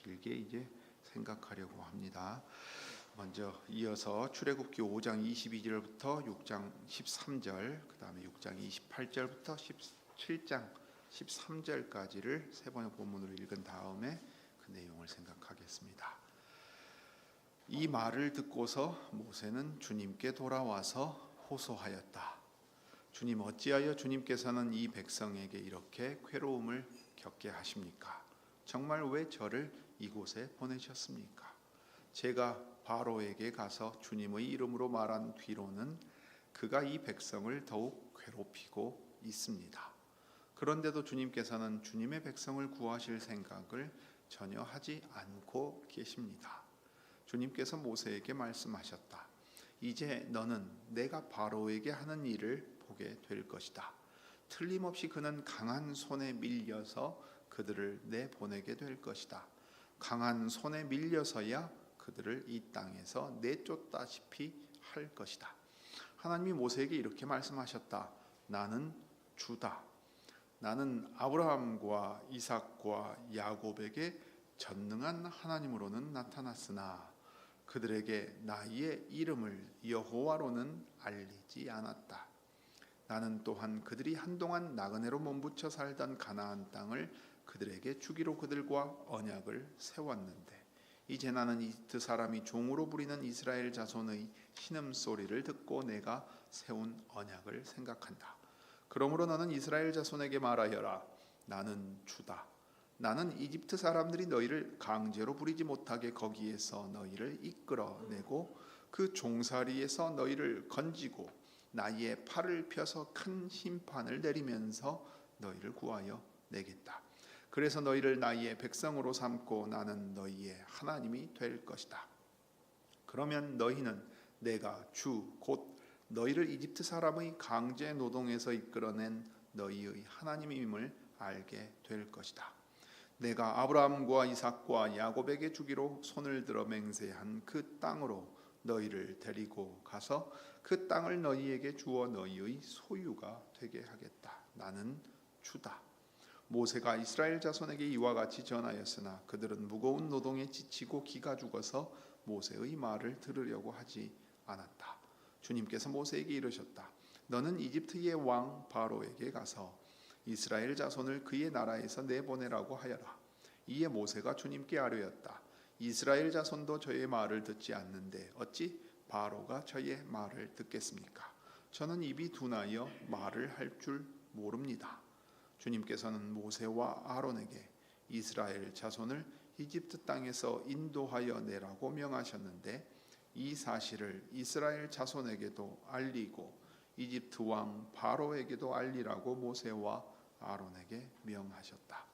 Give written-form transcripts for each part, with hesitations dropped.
길게 이제 생각하려고 합니다. 먼저 이어서 출애굽기 5장 22절부터 6장 13절, 그 다음에 6장 28절부터 17장 13절까지를 세 번의 본문으로 읽은 다음에 그 내용을 생각하겠습니다. 이 말을 듣고서 모세는 주님께 돌아와서 호소하였다. 주님, 어찌하여 주님께서는 이 백성에게 이렇게 괴로움을 겪게 하십니까? 정말 왜 저를 이곳에 보내셨습니까? 제가 바로에게 가서 주님의 이름으로 말한 뒤로는 그가 이 백성을 더욱 괴롭히고 있습니다. 그런데도 주님께서는 주님의 백성을 구하실 생각을 전혀 하지 않고 계십니다. 주님께서 모세에게 말씀하셨다. 이제 너는 내가 바로에게 하는 일을 보게 될 것이다. 틀림없이 그는 강한 손에 밀려서 그들을 내보내게 될 것이다. 강한 손에 밀려서야 그들을 이 땅에서 내쫓다시피 할 것이다. 하나님이 모세에게 이렇게 말씀하셨다. 나는 주다. 나는 아브라함과 이삭과 야곱에게 전능한 하나님으로는 나타났으나 그들에게 나의 이름을 여호와로는 알리지 않았다. 나는 또한 그들이 한동안 나그네로 몸부쳐 살던 가나안 땅을 그들에게 주기로 그들과 언약을 세웠는데 이제 나는 이집트 사람이 종으로 부리는 이스라엘 자손의 신음소리를 듣고 내가 세운 언약을 생각한다. 그러므로 너는 이스라엘 자손에게 말하여라. 나는 주다. 나는 이집트 사람들이 너희를 강제로 부리지 못하게 거기에서 너희를 이끌어내고 그 종살이에서 너희를 건지고 나의 팔을 펴서 큰 심판을 내리면서 너희를 구하여 내겠다. 그래서 너희를 나의 백성으로 삼고 나는 너희의 하나님이 될 것이다. 그러면 너희는 내가 주 곧 너희를 이집트 사람의 강제 노동에서 이끌어낸 너희의 하나님임을 알게 될 것이다. 내가 아브라함과 이삭과 야곱에게 주기로 손을 들어 맹세한 그 땅으로 너희를 데리고 가서 그 땅을 너희에게 주어 너희의 소유가 되게 하겠다. 나는 주다. 모세가 이스라엘 자손에게 이와 같이 전하였으나 그들은 무거운 노동에 지치고 기가 죽어서 모세의 말을 들으려고 하지 않았다. 주님께서 모세에게 이르셨다. 너는 이집트의 왕 바로에게 가서 이스라엘 자손을 그의 나라에서 내보내라고 하여라. 이에 모세가 주님께 아뢰었다. 이스라엘 자손도 저의 말을 듣지 않는데 어찌 바로가 저의 말을 듣겠습니까? 저는 입이 둔하여 말을 할 줄 모릅니다. 주님께서는 모세와 아론에게 이스라엘 자손을 이집트 땅에서 인도하여 내라고 명하셨는데 이 사실을 이스라엘 자손에게도 알리고 이집트 왕 바로에게도 알리라고 모세와 아론에게 명하셨다.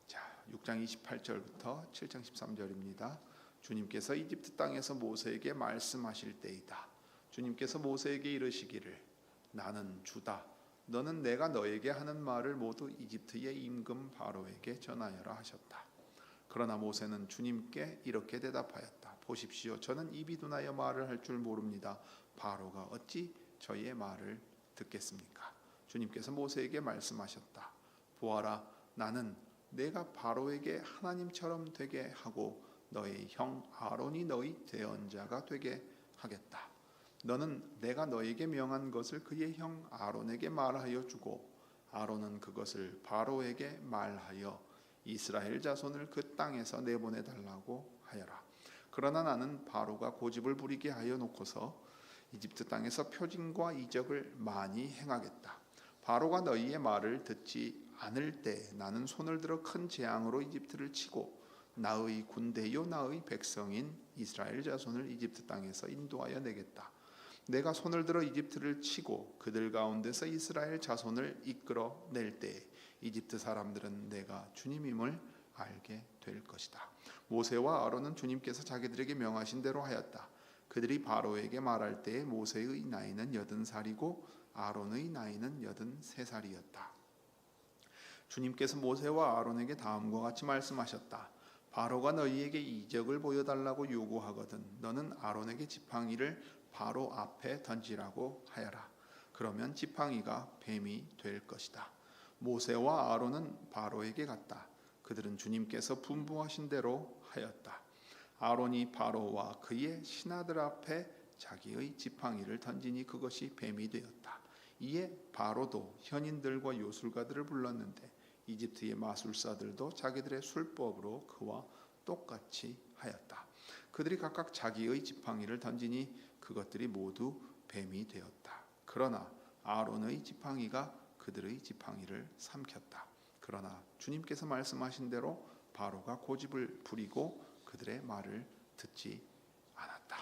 자, 6장 28절부터 7장 13절입니다. 주님께서 이집트 땅에서 모세에게 말씀하실 때이다. 주님께서 모세에게 이르시기를 나는 주다. 너는 내가 너에게 하는 말을 모두 이집트의 임금 바로에게 전하여라 하셨다. 그러나 모세는 주님께 이렇게 대답하였다. 보십시오. 저는 입이 둔하여 말을 할 줄 모릅니다. 바로가 어찌 저의 말을 듣겠습니까? 주님께서 모세에게 말씀하셨다. 보아라, 나는 내가 바로에게 하나님처럼 되게 하고 너의 형 아론이 너희 대언자가 되게 하겠다. 너는 내가 너에게 명한 것을 그의 형 아론에게 말하여 주고 아론은 그것을 바로에게 말하여 이스라엘 자손을 그 땅에서 내보내 달라고 하여라. 그러나 나는 바로가 고집을 부리게 하여 놓고서 이집트 땅에서 표징과 이적을 많이 행하겠다. 바로가 너희의 말을 듣지 않을 때 나는 손을 들어 큰 재앙으로 이집트를 치고 나의 군대요 나의 백성인 이스라엘 자손을 이집트 땅에서 인도하여 내겠다. 내가 손을 들어 이집트를 치고 그들 가운데서 이스라엘 자손을 이끌어 낼 때 이집트 사람들은 내가 주님임을 알게 될 것이다. 모세와 아론은 주님께서 자기들에게 명하신 대로 하였다. 그들이 바로에게 말할 때 모세의 나이는 80살이고 아론의 나이는 83살이었다. 주님께서 모세와 아론에게 다음과 같이 말씀하셨다. 바로가 너희에게 이적을 보여달라고 요구하거든 너는 아론에게 지팡이를 바로 앞에 던지라고 하여라. 그러면 지팡이가 뱀이 될 것이다. 모세와 아론은 바로에게 갔다. 그들은 주님께서 분부하신 대로 하였다. 아론이 바로와 그의 신하들 앞에 자기의 지팡이를 던지니 그것이 뱀이 되었다. 이에 바로도 현인들과 요술가들을 불렀는데 이집트의 마술사들도 자기들의 술법으로 그와 똑같이 하였다. 그들이 각각 자기의 지팡이를 던지니 그것들이 모두 뱀이 되었다. 그러나 아론의 지팡이가 그들의 지팡이를 삼켰다. 그러나 주님께서 말씀하신 대로 바로가 고집을 부리고 그들의 말을 듣지 않았다.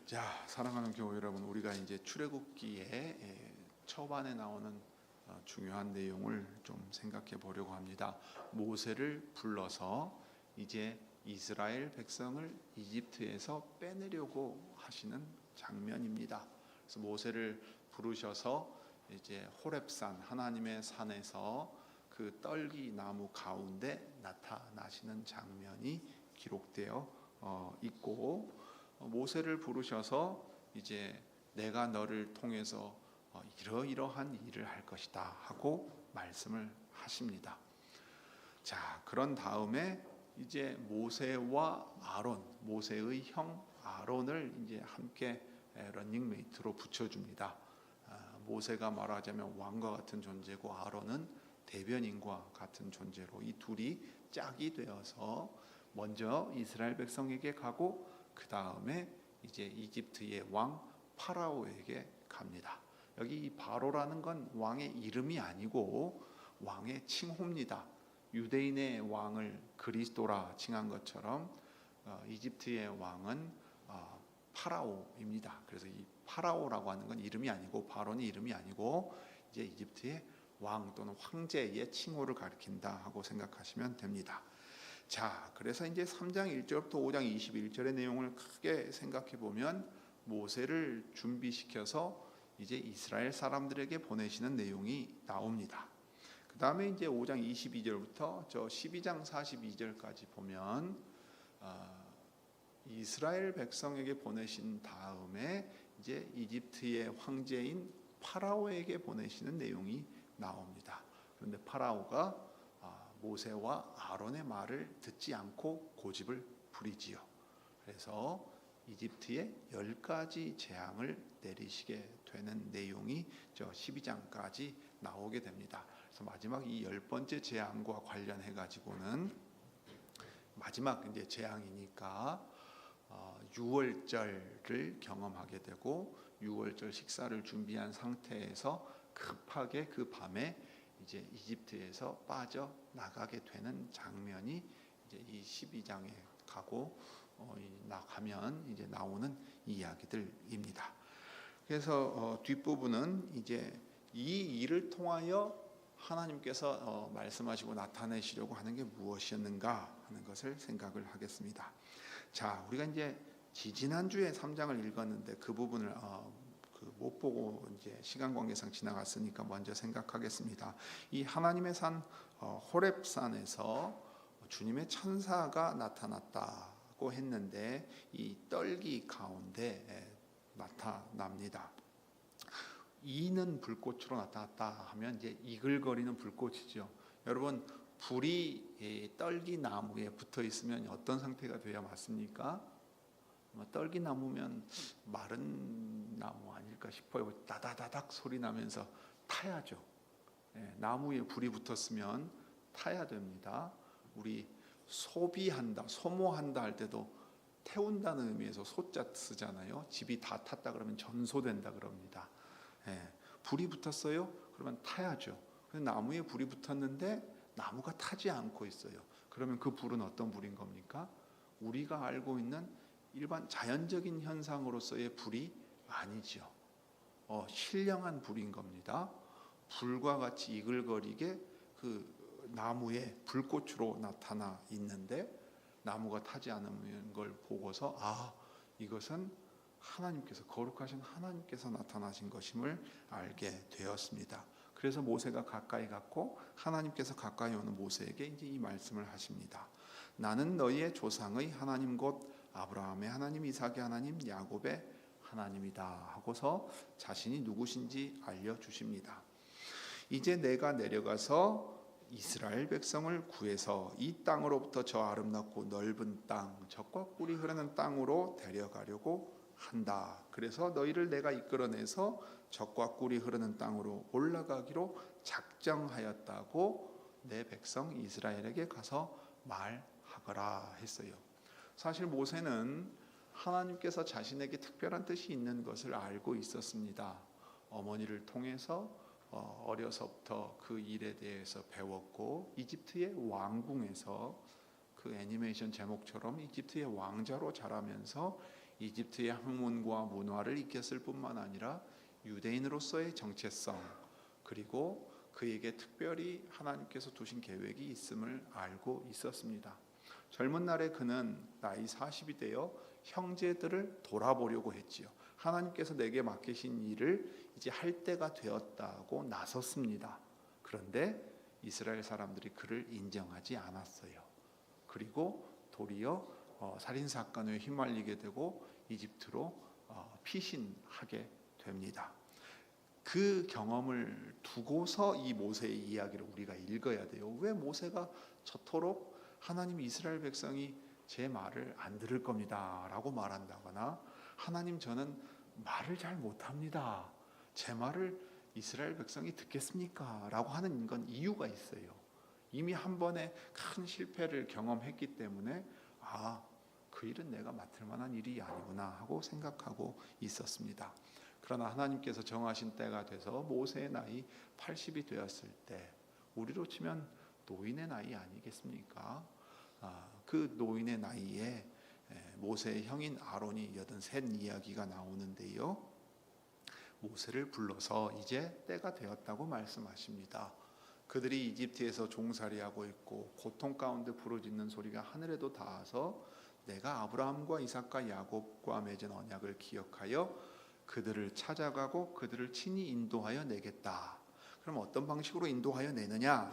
자, 사랑하는 교회 여러분, 우리가 이제 출애굽기의 초반에 나오는 중요한 내용을 좀 생각해 보려고 합니다. 모세를 불러서 이제 이스라엘 백성을 이집트에서 빼내려고 하시는 장면입니다. 그래서 모세를 부르셔서 이제 호렙산, 하나님의 산에서 그 떨기 나무 가운데 나타나시는 장면이 기록되어 있고, 모세를 부르셔서 이제 내가 너를 통해서 이러이러한 일을 할 것이다 하고 말씀을 하십니다. 자, 그런 다음에 이제 모세와 아론, 모세의 형 아론을 이제 함께 러닝메이트로 붙여줍니다. 모세가 말하자면 왕과 같은 존재고 아론은 대변인과 같은 존재로 이 둘이 짝이 되어서 먼저 이스라엘 백성에게 가고 그 다음에 이제 이집트의 왕 파라오에게 갑니다. 여기 이 바로라는 건 왕의 이름이 아니고 왕의 칭호입니다. 유대인의 왕을 그리스도라 칭한 것처럼 이집트의 왕은 파라오입니다. 그래서 이 파라오라고 하는 건 이름이 아니고 바로는 이름이 아니고 이제 이집트의 왕 또는 황제의 칭호를 가리킨다 하고 생각하시면 됩니다. 자, 그래서 이제 3장 1절부터 5장 21절의 내용을 크게 생각해 보면 모세를 준비시켜서 이제 이스라엘 사람들에게 보내시는 내용이 나옵니다. 그 다음에 이제 5장 22절부터 저 12장 42절까지 보면 이스라엘 백성에게 보내신 다음에 이제 이집트의 황제인 파라오에게 보내시는 내용이 나옵니다. 그런데 파라오가 모세와 아론의 말을 듣지 않고 고집을 부리지요. 그래서 이집트에 10가지 재앙을 내리시게 되는 내용이 저 12장까지 나오게 됩니다. 그래서 마지막 이 10번째 재앙과 관련해 가지고는 마지막 이제 재앙이니까 유월절을 경험하게 되고 유월절 식사를 준비한 상태에서 급하게 그 밤에 이제 이집트에서 빠져 나가게 되는 장면이 이제 이 12장에 가면 이제 나오는 이야기들입니다. 그래서 뒷부분은 이제 이 일을 통하여 하나님께서 말씀하시고 나타내시려고 하는 게 무엇이었는가 하는 것을 생각을 하겠습니다. 자, 우리가 이제 지지난주에 3장을 읽었는데 그 부분을 못 보고 이제 시간 관계상 지나갔으니까 먼저 생각하겠습니다. 이 하나님의 산 호렙산에서 주님의 천사가 나타났다고 했는데 이 떨기 가운데 나타납니다. 이는 불꽃으로 나타났다 하면 이제 이글거리는 불꽃이죠. 여러분, 불이 떨기 나무에 붙어 있으면 어떤 상태가 돼야 맞습니까? 떨기 나무면 마른 나무 아닐까 싶어요. 다다다닥 소리 나면서 타야죠. 나무에 불이 붙었으면 타야 됩니다. 우리 소비한다, 소모한다 할 때도 태운다는 의미에서 소자 쓰잖아요. 집이 다 탔다 그러면 전소된다 그럽니다. 불이 붙었어요? 그러면 타야죠. 나무에 불이 붙었는데 나무가 타지 않고 있어요. 그러면 그 불은 어떤 불인 겁니까? 우리가 알고 있는 일반 자연적인 현상으로서의 불이 아니죠. 신령한 불인 겁니다. 불과 같이 이글거리게 그 나무에 불꽃으로 나타나 있는데 나무가 타지 않는 걸 보고서 이것은 하나님께서, 거룩하신 하나님께서 나타나신 것임을 알게 되었습니다. 그래서 모세가 가까이 갔고 하나님께서 가까이 오는 모세에게 이제 이 말씀을 하십니다. 나는 너희의 조상의 하나님 곧 아브라함의 하나님, 이삭의 하나님, 야곱의 하나님이다 하고서 자신이 누구신지 알려주십니다. 이제 내가 내려가서 이스라엘 백성을 구해서 이 땅으로부터 저 아름답고 넓은 땅, 젖과 꿀이 흐르는 땅으로 데려가려고 한다. 그래서 너희를 내가 이끌어내서 젖과 꿀이 흐르는 땅으로 올라가기로 작정하였다고 내 백성 이스라엘에게 가서 말하거라 했어요. 사실 모세는 하나님께서 자신에게 특별한 뜻이 있는 것을 알고 있었습니다. 어머니를 통해서 어려서부터 그 일에 대해서 배웠고, 이집트의 왕궁에서 그 애니메이션 제목처럼 이집트의 왕자로 자라면서 이집트의 학문과 문화를 익혔을 뿐만 아니라 유대인으로서의 정체성, 그리고 그에게 특별히 하나님께서 두신 계획이 있음을 알고 있었습니다. 젊은 날에 그는 나이 40이 되어 형제들을 돌아보려고 했지요. 하나님께서 내게 맡기신 일을 이제 할 때가 되었다고 나섰습니다. 그런데 이스라엘 사람들이 그를 인정하지 않았어요. 그리고 도리어 살인 사건에 휘말리게 되고 이집트로 피신하게 됩니다. 그 경험을 두고서 이 모세의 이야기를 우리가 읽어야 돼요. 왜 모세가 저토록 하나님 이스라엘 백성이 제 말을 안 들을 겁니다 라고 말한다거나, 하나님 저는 말을 잘 못합니다, 제 말을 이스라엘 백성이 듣겠습니까 라고 하는 건 이유가 있어요. 이미 한 번의 큰 실패를 경험했기 때문에 그 일은 내가 맡을 만한 일이 아니구나 하고 생각하고 있었습니다. 그러나 하나님께서 정하신 때가 돼서 모세의 나이 80이 되었을 때, 우리로 치면 노인의 나이 아니겠습니까? 그 노인의 나이에 모세의 형인 아론이 83 이야기가 나오는데요, 모세를 불러서 이제 때가 되었다고 말씀하십니다. 그들이 이집트에서 종살이하고 있고 고통 가운데 부르짖는 소리가 하늘에도 닿아서 내가 아브라함과 이삭과 야곱과 맺은 언약을 기억하여 그들을 찾아가고 그들을 친히 인도하여 내겠다. 그럼 어떤 방식으로 인도하여 내느냐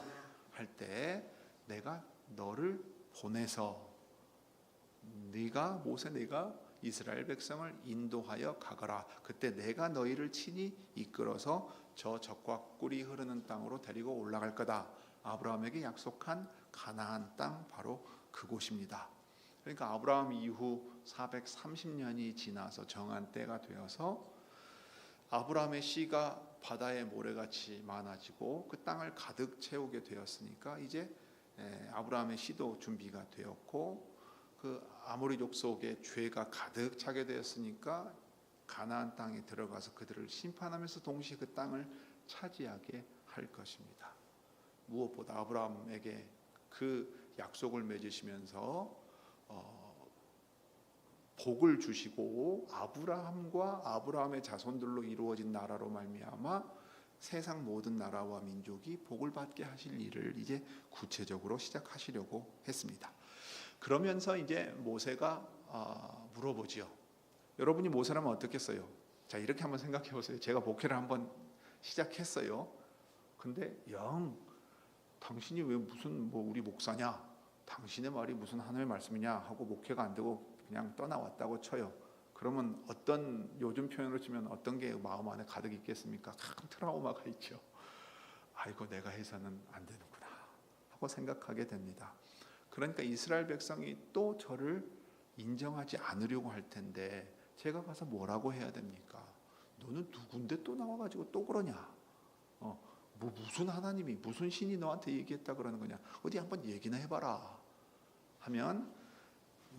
할 때, 내가 너를 보내서 네가 이스라엘 백성을 인도하여 가거라. 그때 내가 너희를 친히 이끌어서 저 젖과 꿀이 흐르는 땅으로 데리고 올라갈 거다. 아브라함에게 약속한 가나안 땅, 바로 그곳입니다. 그러니까 아브라함 이후 430년이 지나서 정한 때가 되어서 아브라함의 씨가 바다의 모래같이 많아지고 그 땅을 가득 채우게 되었으니까 이제 아브라함의 씨도 준비가 되었고, 그 아모리족 속에 죄가 가득 차게 되었으니까 가나안 땅에 들어가서 그들을 심판하면서 동시에 그 땅을 차지하게 할 것입니다. 무엇보다 아브라함에게 그 약속을 맺으시면서 복을 주시고 아브라함과 아브라함의 자손들로 이루어진 나라로 말미암아 세상 모든 나라와 민족이 복을 받게 하실 일을 이제 구체적으로 시작하시려고 했습니다. 그러면서 이제 모세가 물어보지요. 여러분이 모세라면 어떻겠어요? 자, 이렇게 한번 생각해 보세요. 제가 목회를 한번 시작했어요. 근데 당신이 왜 무슨 우리 목사냐? 당신의 말이 무슨 하나님의 말씀이냐 하고 목회가 안 되고 그냥 떠나왔다고 쳐요. 그러면 요즘 표현으로 치면 어떤 게 마음 안에 가득 있겠습니까? 큰 트라우마가 있죠. 아이고, 내가 해서는 안 되는구나 하고 생각하게 됩니다. 그러니까 이스라엘 백성이 또 저를 인정하지 않으려고 할 텐데 제가 가서 뭐라고 해야 됩니까? 너는 누군데 또 나와가지고 또 그러냐? 무슨 하나님이, 무슨 신이 너한테 얘기했다 그러는 거냐? 어디 한번 얘기나 해봐라 하면,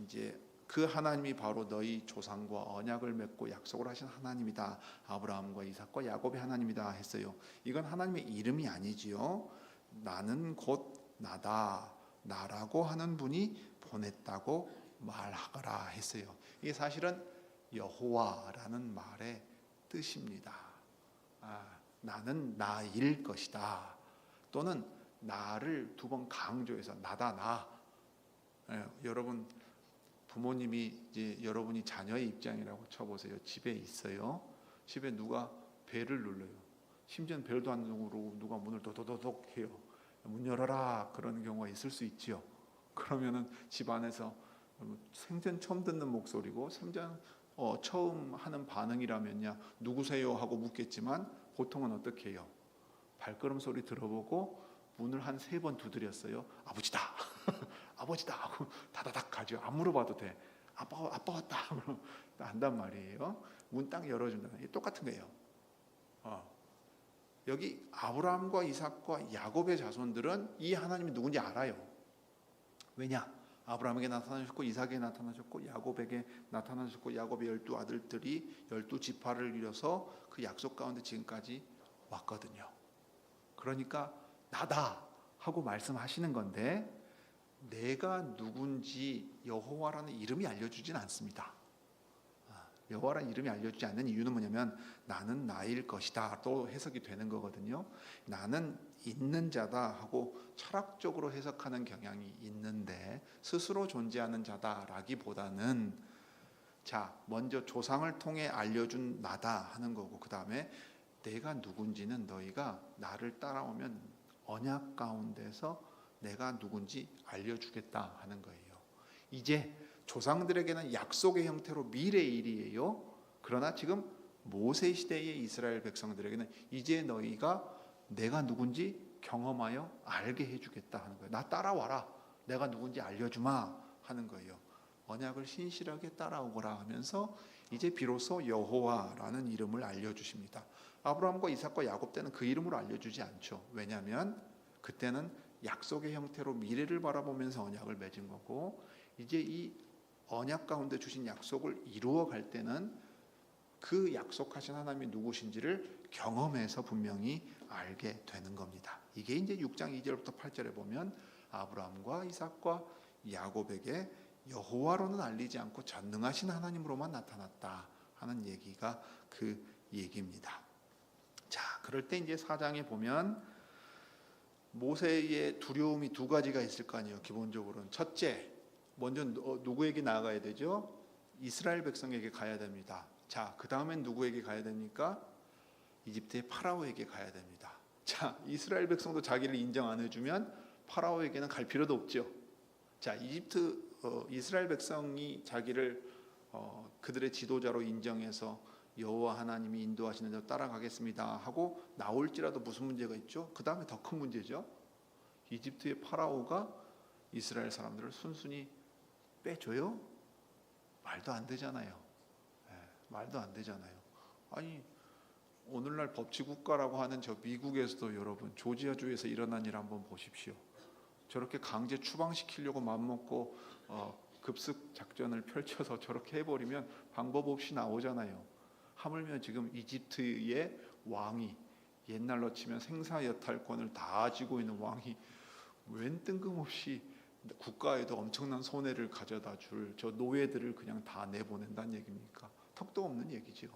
이제 그 하나님이 바로 너희 조상과 언약을 맺고 약속을 하신 하나님이다. 아브라함과 이삭과 야곱의 하나님이다 했어요. 이건 하나님의 이름이 아니지요. 나는 곧 나다. 나라고 하는 분이 보냈다고 말하거라 했어요. 이게 사실은 여호와라는 말의 뜻입니다. 나는 나일 것이다. 또는 나를 두 번 강조해서 나다, 나. 여러분 부모님이 이제 여러분이 자녀의 입장이라고 쳐보세요. 집에 있어요. 집에 누가 벨을 눌러요. 심지어는 벨도 안 누르고 누가 문을 도도독 해요. 문 열어라 그런 경우가 있을 수 있지요. 그러면은 집 안에서 생전 처음 듣는 목소리고 생전 처음 하는 반응이라면야 누구세요 하고 묻겠지만, 보통은 어떻게 해요? 발걸음 소리 들어보고 문을 한 3번 두드렸어요. 아버지다. 아버지다 하고 다다닥 가죠. 안 물어봐도 돼. 아빠 왔다. 그럼 안단 말이에요. 문 딱 열어준다. 똑같은 거예요. 여기 아브라함과 이삭과 야곱의 자손들은 이 하나님이 누군지 알아요. 왜냐? 아브라함에게 나타나셨고 이삭에게 나타나셨고 야곱에게 나타나셨고 야곱의 12 아들들이 12지파를 이뤄서 그 약속 가운데 지금까지 왔거든요. 그러니까 나다 하고 말씀하시는 건데 내가 누군지 여호와라는 이름이 알려주진 않습니다. 여호와라는 이름이 알려주지 않는 이유는 뭐냐면 나는 나일 것이다 또 해석이 되는 거거든요. 나는 있는 자다 하고 철학적으로 해석하는 경향이 있는데 스스로 존재하는 자다라기보다는 자 먼저 조상을 통해 알려준 나다 하는 거고 그 다음에 내가 누군지는 너희가 나를 따라오면 언약 가운데서 내가 누군지 알려주겠다 하는 거예요. 이제 조상들에게는 약속의 형태로 미래의 일이에요. 그러나 지금 모세 시대의 이스라엘 백성들에게는 이제 너희가 내가 누군지 경험하여 알게 해주겠다 하는 거예요. 나 따라와라. 내가 누군지 알려주마 하는 거예요. 언약을 신실하게 따라오거라 하면서 이제 비로소 여호와라는 이름을 알려주십니다. 아브라함과 이삭과 야곱 때는 그 이름으로 알려주지 않죠. 왜냐하면 그때는 약속의 형태로 미래를 바라보면서 언약을 맺은 거고 이제 이 언약 가운데 주신 약속을 이루어 갈 때는 그 약속하신 하나님이 누구신지를 경험해서 분명히 알게 되는 겁니다. 이게 이제 6장 2절부터 8절에 보면 아브라함과 이삭과 야곱에게 여호와로는 알리지 않고 전능하신 하나님으로만 나타났다 하는 얘기가 그 얘기입니다. 자, 그럴 때 이제 4장에 보면 모세의 두려움이 2가지가 있을 거 아니에요. 기본적으로는 첫째, 먼저 누구에게 나아가야 되죠? 이스라엘 백성에게 가야 됩니다. 자, 그 다음엔 누구에게 가야 됩니까? 이집트의 파라오에게 가야 됩니다. 자, 이스라엘 백성도 자기를 인정 안 해주면 파라오에게는 갈 필요도 없죠. 자, 이스라엘 백성이 자기를 그들의 지도자로 인정해서 여호와 하나님이 인도하시는 대로 따라가겠습니다 하고 나올지라도 무슨 문제가 있죠? 그 다음에 더 큰 문제죠. 이집트의 파라오가 이스라엘 사람들을 순순히 빼줘요? 말도 안 되잖아요. 말도 안 되잖아요. 아니 오늘날 법치국가라고 하는 저 미국에서도 여러분 조지아주에서 일어난 일 한번 보십시오. 저렇게 강제 추방시키려고 맘먹고 급습 작전을 펼쳐서 저렇게 해버리면 방법 없이 나오잖아요. 하물며 지금 이집트의 왕이 옛날로 치면 생사여탈권을 다 쥐고 있는 왕이 웬 뜬금없이 국가에도 엄청난 손해를 가져다 줄 저 노예들을 그냥 다 내보낸다는 얘기입니까? 턱도 없는 얘기죠.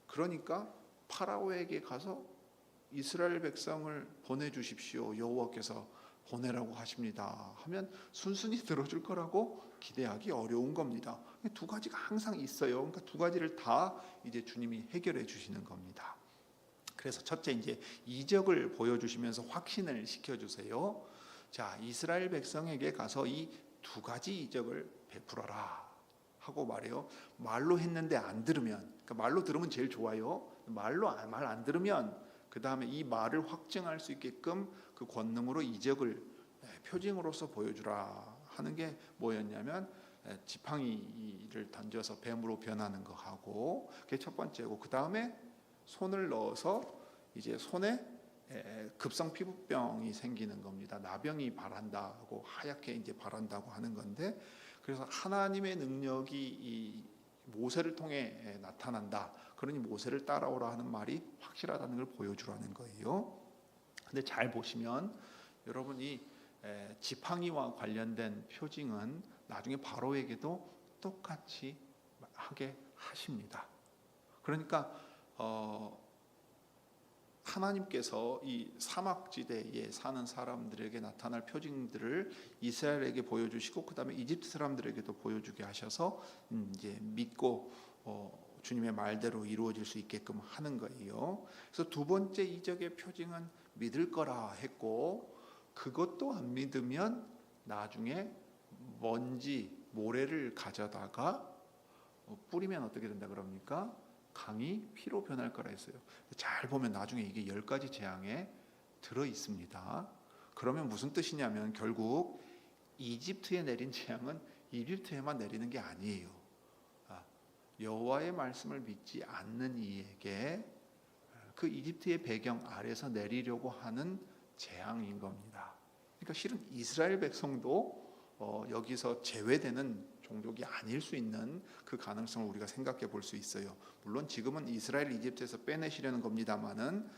그러니까 파라오에게 가서 이스라엘 백성을 보내주십시오. 여호와께서 보내라고 하십니다. 하면 순순히 들어줄 거라고 기대하기 어려운 겁니다. 2가지가 항상 있어요. 그러니까 2가지를 다 이제 주님이 해결해 주시는 겁니다. 그래서 첫째 이제 이적을 보여주시면서 확신을 시켜주세요. 자, 이스라엘 백성에게 가서 이 2가지 이적을 베풀어라 하고 말해요. 말로 했는데 안 들으면, 그러니까 말로 들으면 제일 좋아요. 말 안 들으면 그 다음에 이 말을 확증할 수 있게끔 그 권능으로 이적을 표징으로서 보여주라 하는 게 뭐였냐면 지팡이를 던져서 뱀으로 변하는 거 하고 그게 첫 번째고 그 다음에 손을 넣어서 이제 손에 급성 피부병이 생기는 겁니다. 나병이 발한다고 하얗게 이제 발한다고 하는 건데 그래서 하나님의 능력이 이 모세를 통해 나타난다. 그러니 모세를 따라오라 하는 말이 확실하다는 걸 보여주라는 거예요. 근데 잘 보시면 여러분이 지팡이와 관련된 표징은 나중에 바로에게도 똑같이 하게 하십니다. 그러니까 하나님께서 이 사막지대에 사는 사람들에게 나타날 표징들을 이스라엘에게 보여주시고 그 다음에 이집트 사람들에게도 보여주게 하셔서 이제 믿고 주님의 말대로 이루어질 수 있게끔 하는 거예요. 그래서 2번째 이적의 표징은 믿을 거라 했고 그것도 안 믿으면 나중에 먼지 모래를 가져다가 뿌리면 어떻게 된다 그럽니까? 강이 피로 변할 거라 했어요. 잘 보면 나중에 이게 10가지 재앙의 들어 있습니다. 그러면 무슨 뜻이냐면 결국 이집트에 내린 재앙은 이집트에만 내리는 게 아니에요. 여호와의 말씀을 믿지 않는 이에게 그 이집트의 배경 아래서 내리려고 하는 재앙인 겁니다. 그러니까 실은 이스라엘 백성도 여기서 제외되는 종족이 아닐 수 있는 그 가능성을 우리가 생각해 볼 수 있어요. 물론 지금은 이스라엘 이집트에서 빼내시려는 겁니다만은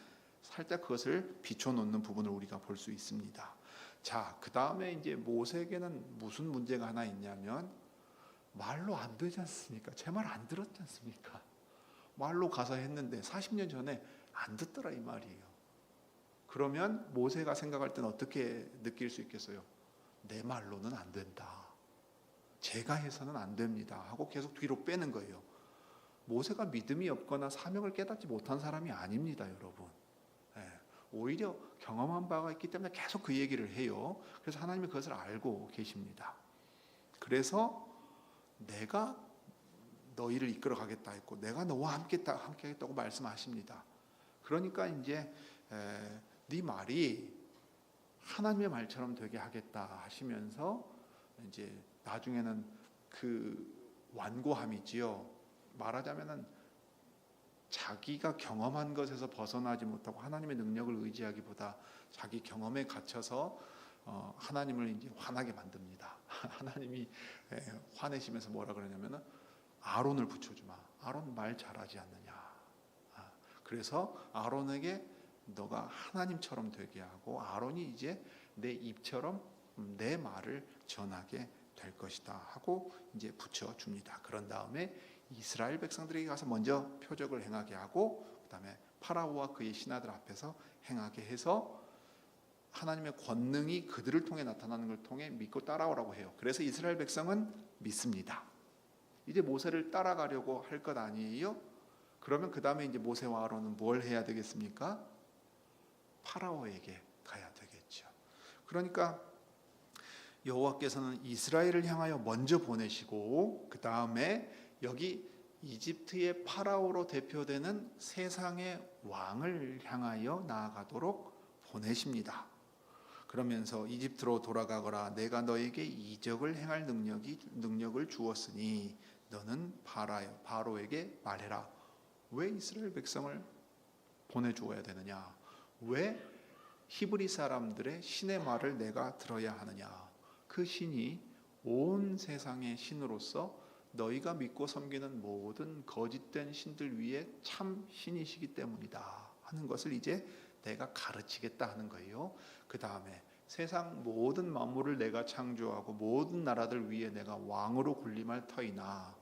살짝 그것을 비춰놓는 부분을 우리가 볼 수 있습니다. 자, 그 다음에 이제 모세에게는 무슨 문제가 하나 있냐면 말로 안 되지 않습니까? 제 말 안 들었지 않습니까? 말로 가서 했는데 40년 전에 안 듣더라 이 말이에요. 그러면 모세가 생각할 때는 어떻게 느낄 수 있겠어요? 내 말로는 안 된다. 제가 해서는 안 됩니다. 하고 계속 뒤로 빼는 거예요. 모세가 믿음이 없거나 사명을 깨닫지 못한 사람이 아닙니다, 여러분. 오히려 경험한 바가 있기 때문에 계속 그 얘기를 해요. 그래서 하나님이 그것을 알고 계십니다. 그래서 내가 너희를 이끌어 가겠다 했고 내가 너와 함께 하겠다고 말씀하십니다. 그러니까 이제 네 말이 하나님의 말처럼 되게 하겠다 하시면서 이제 나중에는 그 완고함이지요. 말하자면은 자기가 경험한 것에서 벗어나지 못하고 하나님의 능력을 의지하기보다 자기 경험에 갇혀서 하나님을 이제 화나게 만듭니다. 하나님이 화내시면서 뭐라 그러냐면은 아론을 붙여주마. 아론 말 잘하지 않느냐. 그래서 아론에게 너가 하나님처럼 되게 하고 아론이 이제 내 입처럼 내 말을 전하게 될 것이다 하고 이제 붙여줍니다. 그런 다음에 이스라엘 백성들에게 가서 먼저 표적을 행하게 하고 그 다음에 파라오와 그의 신하들 앞에서 행하게 해서 하나님의 권능이 그들을 통해 나타나는 걸 통해 믿고 따라오라고 해요. 그래서 이스라엘 백성은 믿습니다. 이제 모세를 따라가려고 할 것 아니에요? 그러면 그 다음에 이제 모세와 아론은 뭘 해야 되겠습니까? 파라오에게 가야 되겠죠. 그러니까 여호와께서는 이스라엘을 향하여 먼저 보내시고 그 다음에 여기 이집트의 파라오로 대표되는 세상의 왕을 향하여 나아가도록 보내십니다. 그러면서 이집트로 돌아가거라. 내가 너에게 이적을 행할 능력을 주었으니 너는 바로에게 말해라. 왜 이스라엘 백성을 보내주어야 되느냐? 왜 히브리 사람들의 신의 말을 내가 들어야 하느냐? 그 신이 온 세상의 신으로서 너희가 믿고 섬기는 모든 거짓된 신들 위에 참 신이시기 때문이다 하는 것을 이제 내가 가르치겠다 하는 거예요. 그 다음에 세상 모든 만물을 내가 창조하고 모든 나라들 위에 내가 왕으로 군림할 터이나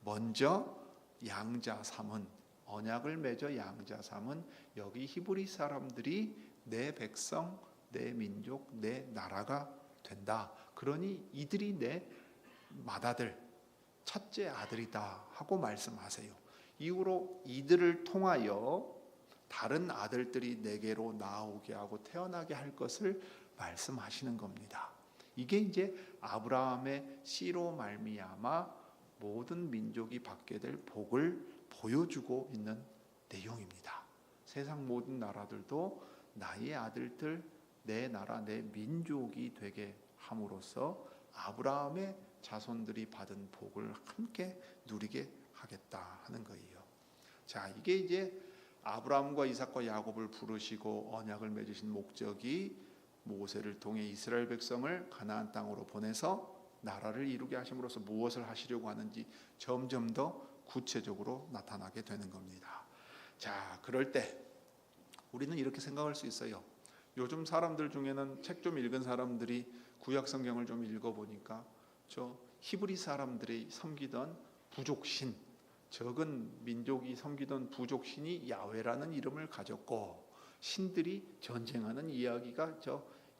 먼저 양자 삼은 언약을 맺어 양자 삼은 여기 히브리 사람들이 내 백성, 내 민족, 내 나라가 된다. 그러니 이들이 내 맏아들, 첫째 아들이다 하고 말씀하세요. 이후로 이들을 통하여 다른 아들들이 내게로 나오게 하고 태어나게 할 것을 말씀하시는 겁니다. 이게 이제 아브라함의 씨로 말미암아 모든 민족이 받게 될 복을 보여주고 있는 내용입니다. 세상 모든 나라들도 나의 아들들, 내 나라, 내 민족이 되게 함으로써 아브라함의 자손들이 받은 복을 함께 누리게 하겠다 하는 거예요. 자, 이게 이제 아브라함과 이삭과 야곱을 부르시고 언약을 맺으신 목적이 모세를 통해 이스라엘 백성을 가나안 땅으로 보내서 나라를 이루게 하심으로써 무엇을 하시려고 하는지 점점 더 구체적으로 나타나게 되는 겁니다. 자, 그럴 때 우리는 이렇게 생각할 수 있어요. 요즘 사람들 중에는 책 좀 읽은 사람들이 구약 성경을 좀 읽어보니까 저 히브리 사람들이 섬기던 부족신, 적은 민족이 섬기던 부족신이 야훼라는 이름을 가졌고 신들이 전쟁하는 이야기가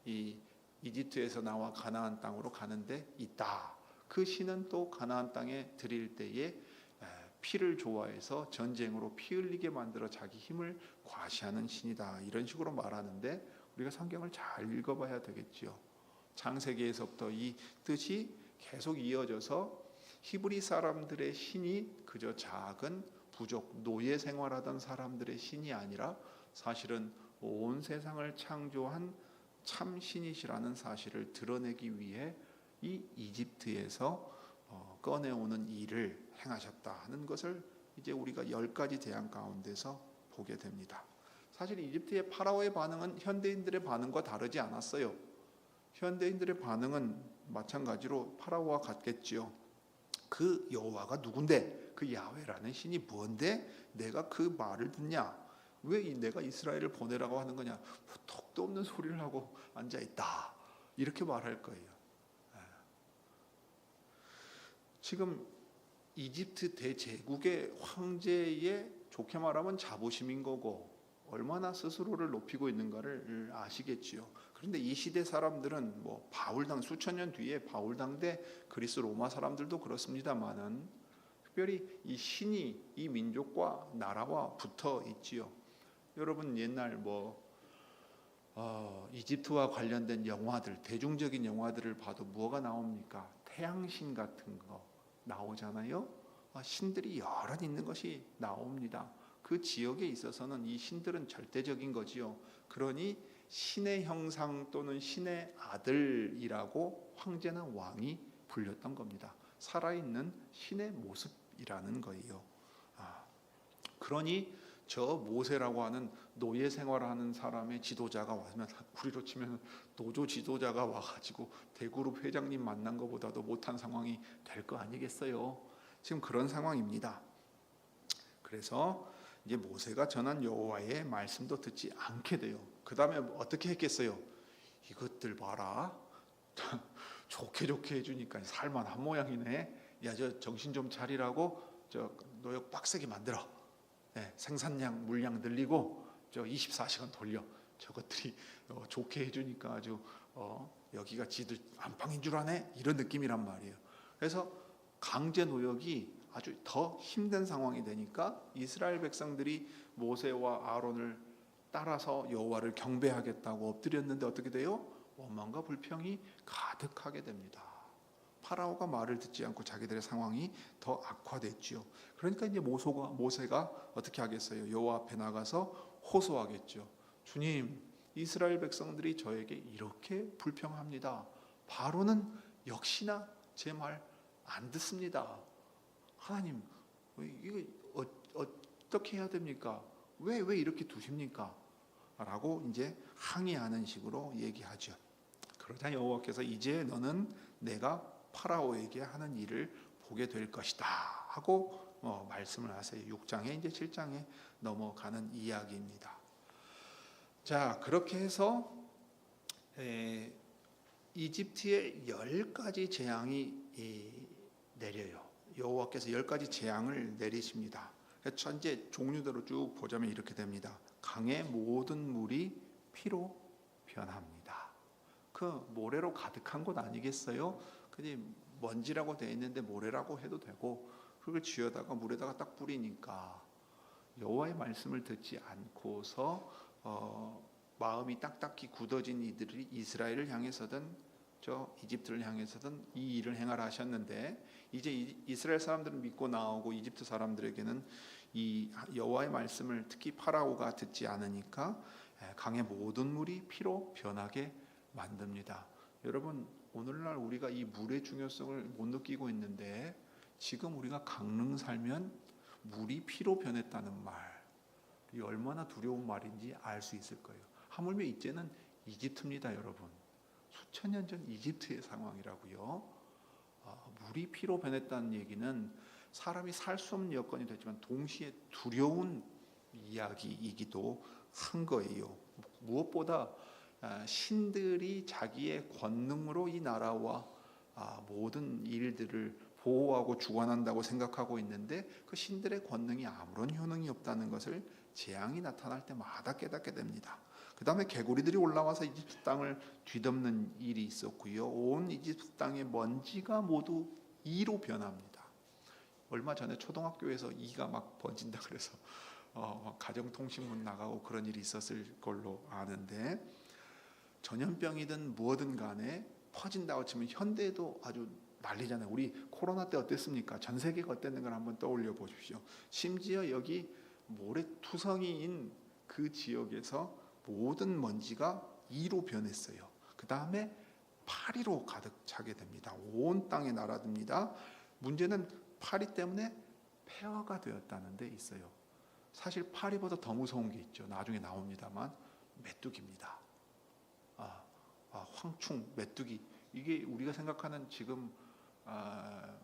이 이집트에서 나와 가나안 땅으로 가는데 있다. 그 신은 또 가나안 땅에 들일 때에 피를 좋아해서 전쟁으로 피 흘리게 만들어 자기 힘을 과시하는 신이다. 이런 식으로 말하는데 우리가 성경을 잘 읽어봐야 되겠지요. 창세기에서부터 이 뜻이 계속 이어져서 히브리 사람들의 신이 그저 작은 부족, 노예 생활하던 사람들의 신이 아니라 사실은 온 세상을 창조한 참 신이시라는 사실을 드러내기 위해 이 이집트에서 꺼내오는 일을 행하셨다 하는 것을 이제 우리가 10가지 대안 가운데서 보게 됩니다. 사실 이집트의 파라오의 반응은 현대인들의 반응과 다르지 않았어요. 현대인들의 반응은 마찬가지로 파라오와 같겠지요. 그 여호와가 누군데? 그 야훼라는 신이 뭔데 내가 그 말을 듣냐? 왜 내가 이스라엘을 보내라고 하는 거냐? 턱도 없는 소리를 하고 앉아있다. 이렇게 말할 거예요. 지금 이집트 대제국의 황제의 좋게 말하면 자부심인 거고 얼마나 스스로를 높이고 있는가를 아시겠지요. 그런데 이 시대 사람들은 뭐 바울당 수천 년 뒤에 바울당 대 그리스 로마 사람들도 그렇습니다만은 특별히 이 신이 이 민족과 나라와 붙어 있지요. 여러분 옛날 이집트와 관련된 영화들, 대중적인 영화들을 봐도 뭐가 나옵니까? 태양신 같은 거 나오잖아요. 신들이 여러 있는 것이 나옵니다. 그 지역에 있어서는 이 신들은 절대적인 거지요. 그러니 신의 형상 또는 신의 아들이라고 황제나 왕이 불렸던 겁니다. 살아있는 신의 모습이라는 거예요. 그러니 저 모세라고 하는 노예 생활하는 사람의 지도자가 와면 우리로 치면 노조 지도자가 와가지고 대그룹 회장님 만난 것보다도 못한 상황이 될 거 아니겠어요? 지금 그런 상황입니다. 그래서 이제 모세가 전한 여호와의 말씀도 듣지 않게 돼요. 그 다음에 어떻게 했겠어요? 이것들 봐라. 좋게 해주니까 살만한 모양이네. 야, 저 정신 좀 차리라고 저 노역 빡세게 만들어. 생산량 물량 늘리고 저 24시간 돌려. 저것들이 좋게 해주니까 아주 여기가 지들 안방인 줄 아네. 이런 느낌이란 말이에요. 그래서 강제 노역이 아주 더 힘든 상황이 되니까 이스라엘 백성들이 모세와 아론을 따라서 여호와를 경배하겠다고 엎드렸는데 어떻게 돼요? 원망과 불평이 가득하게 됩니다. 파라오가 말을 듣지 않고 자기들의 상황이 더 악화됐지요. 그러니까 이제 모세가 어떻게 하겠어요? 여호와 앞에 나가서 호소하겠죠. 주님, 이스라엘 백성들이 저에게 이렇게 불평합니다. 바로는 역시나 제 말 안 듣습니다. 하나님, 이거 어떻게 해야 됩니까? 왜 이렇게 두십니까? 라고 이제 항의하는 식으로 얘기하죠. 그러자 여호와께서 이제 너는 내가 파라오에게 하는 일을 보게 될 것이다 하고 말씀을 하세요. 6장에 이제 7장에 넘어가는 이야기입니다. 자, 그렇게 해서 이집트에 10가지 재앙이 내려요. 여호와께서 10가지 재앙을 내리십니다. 이제 종류대로 쭉 보자면 이렇게 됩니다. 강의 모든 물이 피로 변합니다. 그 모래로 가득한 곳 아니겠어요? 근데 먼지라고 되어 있는데 모래라고 해도 되고 그걸 쥐어다가 물에다가 딱 뿌리니까 여호와의 말씀을 듣지 않고서 마음이 딱딱히 굳어진 이들이 이스라엘을 향해서든 저 이집트를 향해서든 이 일을 행하라 하셨는데 이제 이스라엘 사람들은 믿고 나오고 이집트 사람들에게는 이 여호와의 말씀을 특히 파라오가 듣지 않으니까 강의 모든 물이 피로 변하게 만듭니다. 여러분 오늘날 우리가 이 물의 중요성을 못 느끼고 있는데 지금 우리가 강릉 살면 물이 피로 변했다는 말, 이 얼마나 두려운 말인지 알 수 있을 거예요. 하물며 이제는 이집트입니다, 여러분. 수천 년 전 이집트의 상황이라고요. 물이 피로 변했다는 얘기는 사람이 살 수 없는 여건이 됐지만 동시에 두려운 이야기이기도 한 거예요. 무엇보다 신들이 자기의 권능으로 이 나라와 모든 일들을 보호하고 주관한다고 생각하고 있는데 그 신들의 권능이 아무런 효능이 없다는 것을 재앙이 나타날 때마다 깨닫게 됩니다. 그 다음에 개구리들이 올라와서 이집트 땅을 뒤덮는 일이 있었고요. 온 이집트 땅의 먼지가 모두 이로 변합니다. 얼마 전에 초등학교에서 이가 막 번진다 그래서 가정통신문 나가고 그런 일이 있었을 걸로 아는데 전염병이든 뭐든 간에 퍼진다고 치면 현대에도 아주 난리잖아요. 우리 코로나 때 어땠습니까? 전 세계가 어땠는 걸 한번 떠올려 보십시오. 심지어 여기 모래투성이인 그 지역에서 모든 먼지가 이로 변했어요. 그 다음에 파리로 가득 차게 됩니다. 온 땅에 날아듭니다. 문제는 파리 때문에 폐허가 되었다는 데 있어요. 사실 파리보다 더 무서운 게 있죠. 나중에 나옵니다만 메뚜기입니다. 황충, 메뚜기, 이게 우리가 생각하는 지금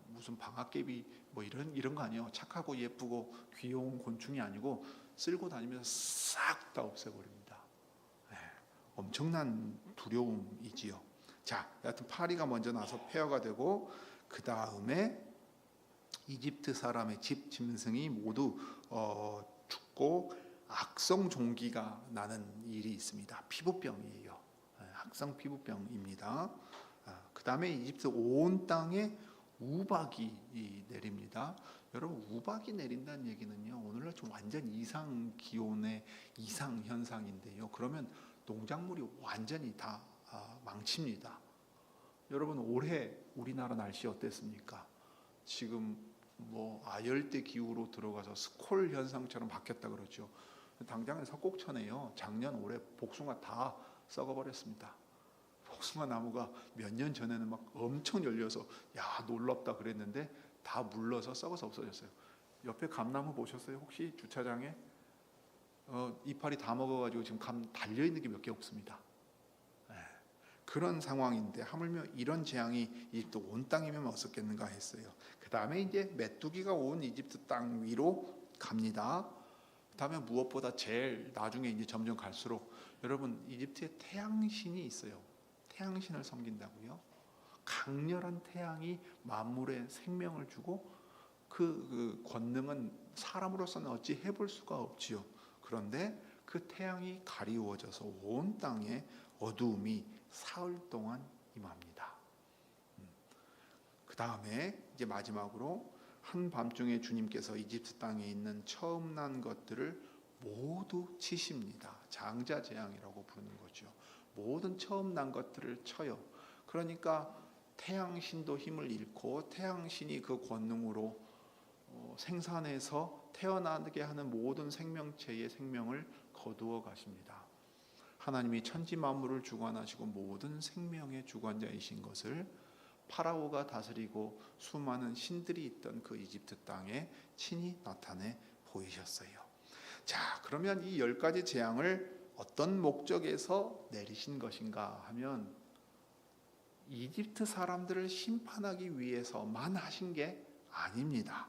무슨 방앗개비 뭐 이런 거 아니에요. 착하고 예쁘고 귀여운 곤충이 아니고 쓸고 다니면서 싹 다 없애버립니다. 엄청난 두려움이지요. 자, 여하튼 파리가 먼저 나서 폐허가 되고 그 다음에 이집트 사람의 집 짐승이 모두 죽고 악성 종기가 나는 일이 있습니다. 피부병이에요. 악성 피부병입니다. 그 다음에 이집트 온 땅에 우박이 내립니다. 여러분, 우박이 내린다는 얘기는요, 오늘날 좀 완전 이상 기온의 이상 현상인데요. 그러면 농작물이 완전히 다 망칩니다. 여러분, 올해 우리나라 날씨 어땠습니까? 지금 뭐 아열대 기후로 들어가서 스콜 현상처럼 바뀌었다 그러죠. 당장에 석곡천에요, 작년 올해 복숭아 다 썩어버렸습니다. 복숭아 나무가 몇 년 전에는 막 엄청 열려서 야 놀랍다 그랬는데 다 물러서 썩어서 없어졌어요. 옆에 감나무 보셨어요? 혹시 주차장에 이파리 다 먹어가지고 지금 감 달려있는 게 몇 개 없습니다. 그런 상황인데 하물며 이런 재앙이 이집트 온 땅이면 어떻겠는가 했어요. 그 다음에 이제 메뚜기가 온 이집트 땅 위로 갑니다. 그 다음에 무엇보다 제일 나중에 이제 점점 갈수록 여러분, 이집트에 태양신이 있어요. 태양신을 섬긴다고요. 강렬한 태양이 만물에 생명을 주고 그 권능은 사람으로서는 어찌 해볼 수가 없지요. 그런데 그 태양이 가리워져서 온 땅에 어두움이 사흘 동안 임합니다. 그 다음에 이제 마지막으로 한밤중에 주님께서 이집트 땅에 있는 처음 난 것들을 모두 치십니다. 장자재앙이라고 부르는 거죠. 모든 처음 난 것들을 쳐요. 그러니까 태양신도 힘을 잃고 태양신이 그 권능으로 생산해서 태어나게 하는 모든 생명체의 생명을 거두어 가십니다. 하나님이 천지 만물을 주관하시고 모든 생명의 주관자이신 것을 파라오가 다스리고 수많은 신들이 있던 그 이집트 땅에 친히 나타내 보이셨어요. 자, 그러면 이 10가지 재앙을 어떤 목적에서 내리신 것인가 하면 이집트 사람들을 심판하기 위해서만 하신 게 아닙니다.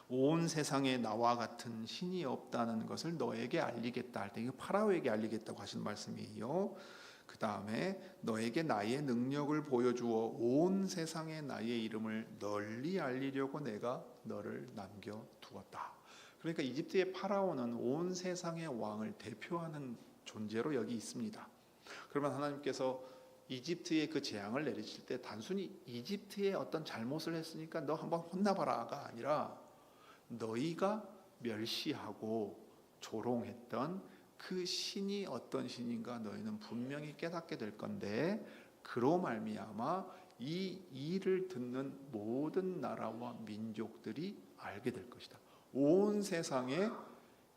온 세상에 나와 같은 신이 없다는 것을 너에게 알리겠다 할 때, 이거 파라오에게 알리겠다고 하신 말씀이에요. 그 다음에 너에게 나의 능력을 보여주어 온 세상에 나의 이름을 널리 알리려고 내가 너를 남겨두었다. 그러니까 이집트의 파라오는 온 세상의 왕을 대표하는 존재로 여기 있습니다. 그러면 하나님께서 이집트의 그 재앙을 내리실 때 단순히 이집트의 어떤 잘못을 했으니까 너 한번 혼나봐라가 아니라 너희가 멸시하고 조롱했던 그 신이 어떤 신인가 너희는 분명히 깨닫게 될 건데 그로 말미암아 이 일을 듣는 모든 나라와 민족들이 알게 될 것이다. 온 세상에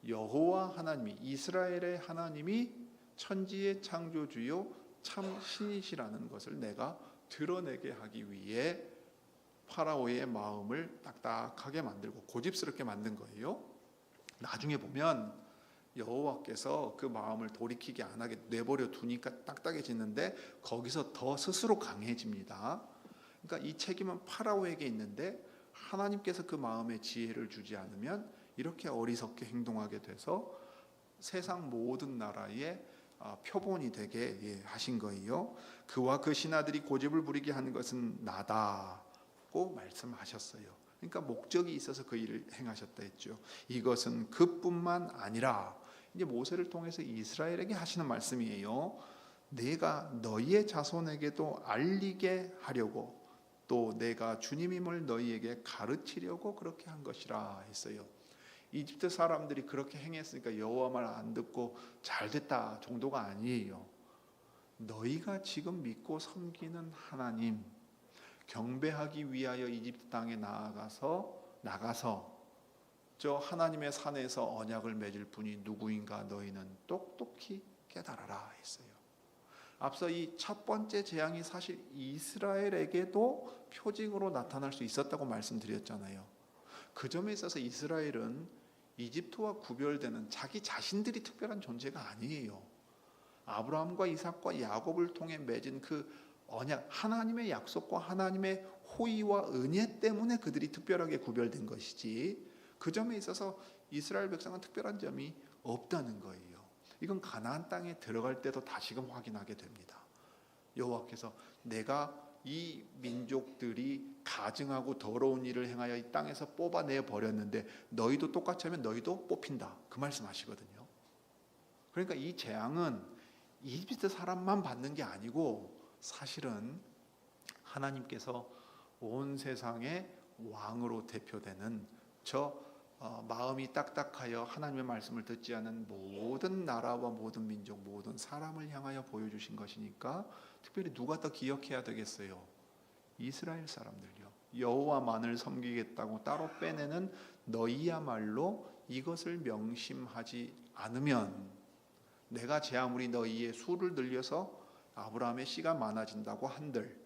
여호와 하나님이, 이스라엘의 하나님이 천지의 창조주요 참 신이시라는 것을 내가 드러내게 하기 위해 파라오의 마음을 딱딱하게 만들고 고집스럽게 만든 거예요. 나중에 보면 여호와께서 그 마음을 돌이키게 안 하게 내버려 두니까 딱딱해지는데 거기서 더 스스로 강해집니다. 그러니까 이 책임은 파라오에게 있는데 하나님께서 그 마음에 지혜를 주지 않으면 이렇게 어리석게 행동하게 돼서 세상 모든 나라의 표본이 되게 하신 거예요. 그와 그 신하들이 고집을 부리게 하는 것은 나다고 말씀하셨어요. 그러니까 목적이 있어서 그 일을 행하셨다 했죠. 이것은 그뿐만 아니라 이제 모세를 통해서 이스라엘에게 하시는 말씀이에요. 내가 너희의 자손에게도 알리게 하려고 또 내가 주님임을 너희에게 가르치려고 그렇게 한 것이라 했어요. 이집트 사람들이 그렇게 행했으니까 여호와 말 안 듣고 잘됐다 정도가 아니에요. 너희가 지금 믿고 섬기는 하나님 경배하기 위하여 이집트 땅에 나가서 저 하나님의 산에서 언약을 맺을 분이 누구인가 너희는 똑똑히 깨달아라 했어요. 앞서 이 첫 번째 재앙이 사실 이스라엘에게도 표징으로 나타날 수 있었다고 말씀드렸잖아요. 그 점에 있어서 이스라엘은 이집트와 구별되는 자기 자신들이 특별한 존재가 아니에요. 아브라함과 이삭과 야곱을 통해 맺은 그 언약, 하나님의 약속과 하나님의 호의와 은혜 때문에 그들이 특별하게 구별된 것이지, 그 점에 있어서 이스라엘 백성은 특별한 점이 없다는 거예요. 이건 가나안 땅에 들어갈 때도 다시금 확인하게 됩니다. 여호와께서 내가 이 민족들이 가증하고 더러운 일을 행하여 이 땅에서 뽑아내 버렸는데 너희도 똑같이 하면 너희도 뽑힌다, 그 말씀하시거든요. 그러니까 이 재앙은 이집트 사람만 받는 게 아니고 사실은 하나님께서 온 세상의 왕으로 대표되는 저 마음이 딱딱하여 하나님의 말씀을 듣지 않은 모든 나라와 모든 민족, 모든 사람을 향하여 보여주신 것이니까 특별히 누가 더 기억해야 되겠어요? 이스라엘 사람들요. 여호와만을 섬기겠다고 따로 빼내는 너희야말로 이것을 명심하지 않으면 내가 제 아무리 너희의 수를 늘려서 아브라함의 씨가 많아진다고 한들,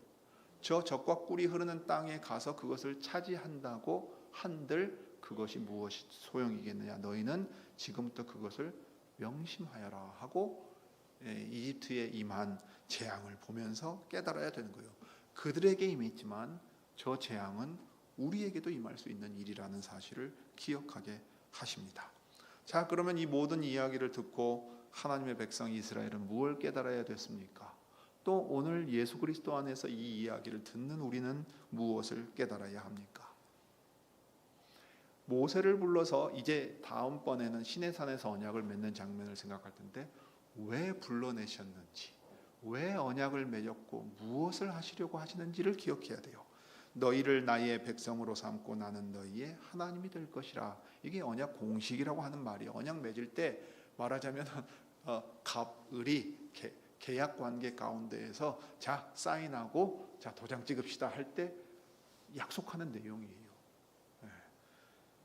저 젖과 꿀이 흐르는 땅에 가서 그것을 차지한다고 한들 그것이 무엇이 소용이겠느냐, 너희는 지금부터 그것을 명심하여라 하고 이집트에 임한 재앙을 보면서 깨달아야 되는 거예요. 그들에게 임했지만 저 재앙은 우리에게도 임할 수 있는 일이라는 사실을 기억하게 하십니다. 자, 그러면 이 모든 이야기를 듣고 하나님의 백성 이스라엘은 무엇을 깨달아야 됐습니까? 또 오늘 예수 그리스도 안에서 이 이야기를 듣는 우리는 무엇을 깨달아야 합니까? 모세를 불러서 이제 다음번에는 시내산에서 언약을 맺는 장면을 생각할 텐데, 왜 불러내셨는지, 왜 언약을 맺었고 무엇을 하시려고 하시는지를 기억해야 돼요. 너희를 나의 백성으로 삼고 나는 너희의 하나님이 될 것이라. 이게 언약 공식이라고 하는 말이에요. 언약 맺을 때 말하자면 갑을이 계약 관계 가운데에서 자 사인하고 자 도장 찍읍시다 할 때 약속하는 내용이에요.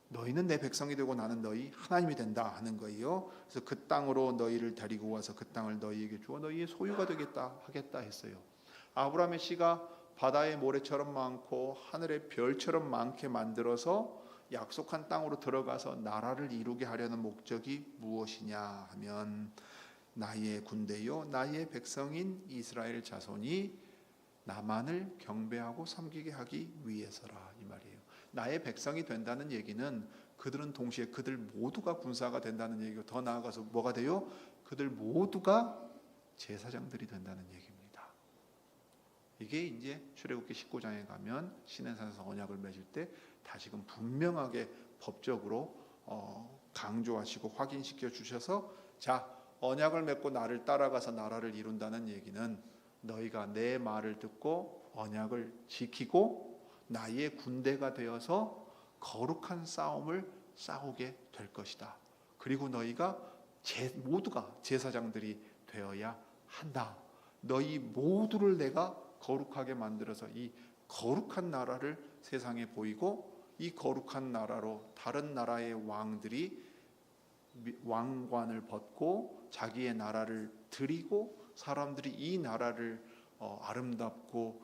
너희는 내 백성이 되고 나는 너희 하나님이 된다 하는 거예요. 그래서 그 땅으로 너희를 데리고 와서 그 땅을 너희에게 주어 너희의 소유가 되겠다 하겠다 했어요. 아브라함의 씨가 바다의 모래처럼 많고 하늘의 별처럼 많게 만들어서 약속한 땅으로 들어가서 나라를 이루게 하려는 목적이 무엇이냐 하면, 나의 군대요 나의 백성인 이스라엘 자손이 나만을 경배하고 섬기게 하기 위해서라, 이 말이에요. 나의 백성이 된다는 얘기는 그들은 동시에 그들 모두가 군사가 된다는 얘기고, 더 나아가서 뭐가 돼요? 그들 모두가 제사장들이 된다는 얘기입니다. 이게 이제 출애굽기 19장에 가면 시내산에서 언약을 맺을 때 다시금 분명하게 법적으로 강조하시고 확인시켜 주셔서, 자 언약을 맺고 나를 따라가서 나라를 이룬다는 얘기는 너희가 내 말을 듣고 언약을 지키고 나의 군대가 되어서 거룩한 싸움을 싸우게 될 것이다. 그리고 너희가 모두가 제사장들이 되어야 한다. 너희 모두를 내가 거룩하게 만들어서 이 거룩한 나라를 세상에 보이고, 이 거룩한 나라로 다른 나라의 왕들이 왕관을 벗고 자기의 나라를 드리고 사람들이 이 나라를 아름답고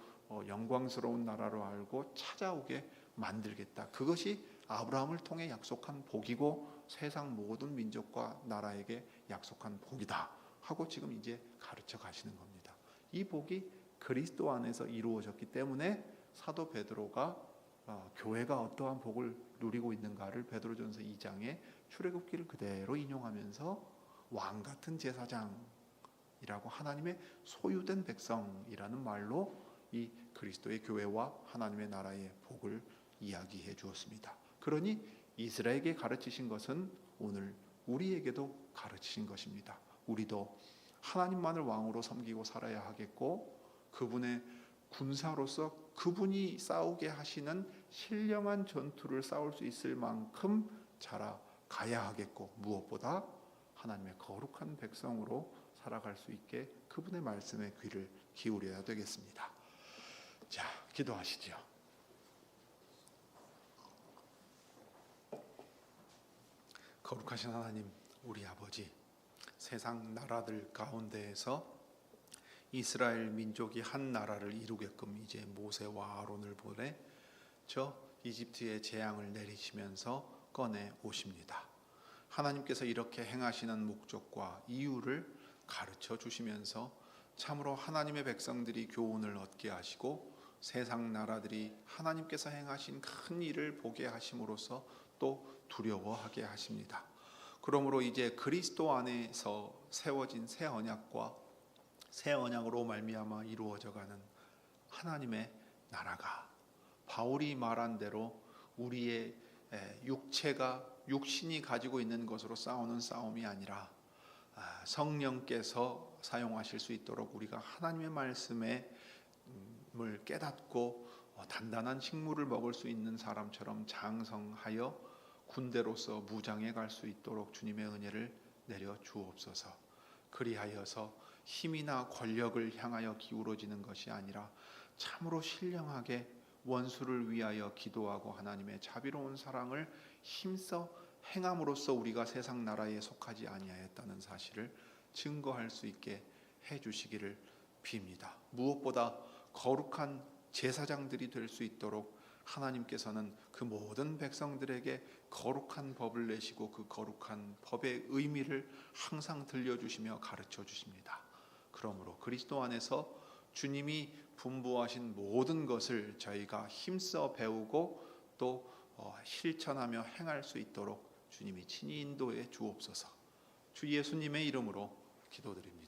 영광스러운 나라로 알고 찾아오게 만들겠다. 그것이 아브라함을 통해 약속한 복이고 세상 모든 민족과 나라에게 약속한 복이다 하고 지금 이제 가르쳐 가시는 겁니다. 이 복이 그리스도 안에서 이루어졌기 때문에 사도 베드로가 교회가 어떠한 복을 누리고 있는가를 베드로전서 2장에 출애굽기를 그대로 인용하면서 왕 같은 제사장이라고 하나님의 소유된 백성이라는 말로 이 그리스도의 교회와 하나님의 나라의 복을 이야기해 주었습니다. 그러니 이스라엘에게 가르치신 것은 오늘 우리에게도 가르치신 것입니다. 우리도 하나님만을 왕으로 섬기고 살아야 하겠고, 그분의 군사로서 그분이 싸우게 하시는 신령한 전투를 싸울 수 있을 만큼 자라가야 하겠고, 무엇보다 하나님의 거룩한 백성으로 살아갈 수 있게 그분의 말씀에 귀를 기울여야 되겠습니다. 자, 기도하시죠. 거룩하신 하나님, 우리 아버지, 세상 나라들 가운데에서 이스라엘 민족이 한 나라를 이루게끔 이제 모세와 아론을 보내 저 이집트의 재앙을 내리시면서 꺼내 오십니다. 하나님께서 이렇게 행하시는 목적과 이유를 가르쳐 주시면서 참으로 하나님의 백성들이 교훈을 얻게 하시고 세상 나라들이 하나님께서 행하신 큰 일을 보게 하심으로써 또 두려워하게 하십니다. 그러므로 이제 그리스도 안에서 세워진 새 언약과 새 언약으로 말미암아 이루어져가는 하나님의 나라가 바울이 말한 대로 우리의 육체가 육신이 가지고 있는 것으로 싸우는 싸움이 아니라 성령께서 사용하실 수 있도록 우리가 하나님의 말씀을 깨닫고 단단한 식물을 먹을 수 있는 사람처럼 장성하여 군대로서 무장해 갈 수 있도록 주님의 은혜를 내려 주옵소서. 그리하여서 힘이나 권력을 향하여 기울어지는 것이 아니라 참으로 신령하게 원수를 위하여 기도하고 하나님의 자비로운 사랑을 힘써 행함으로써 우리가 세상 나라에 속하지 아니하였다는 사실을 증거할 수 있게 해주시기를 빕니다. 무엇보다 거룩한 제사장들이 될 수 있도록 하나님께서는 그 모든 백성들에게 거룩한 법을 내시고 그 거룩한 법의 의미를 항상 들려주시며 가르쳐 주십니다. 그러므로 그리스도 안에서 주님이 분부하신 모든 것을 저희가 힘써 배우고 또 실천하며 행할 수 있도록 주님이 친히 인도해 주옵소서. 주 예수님의 이름으로 기도드립니다.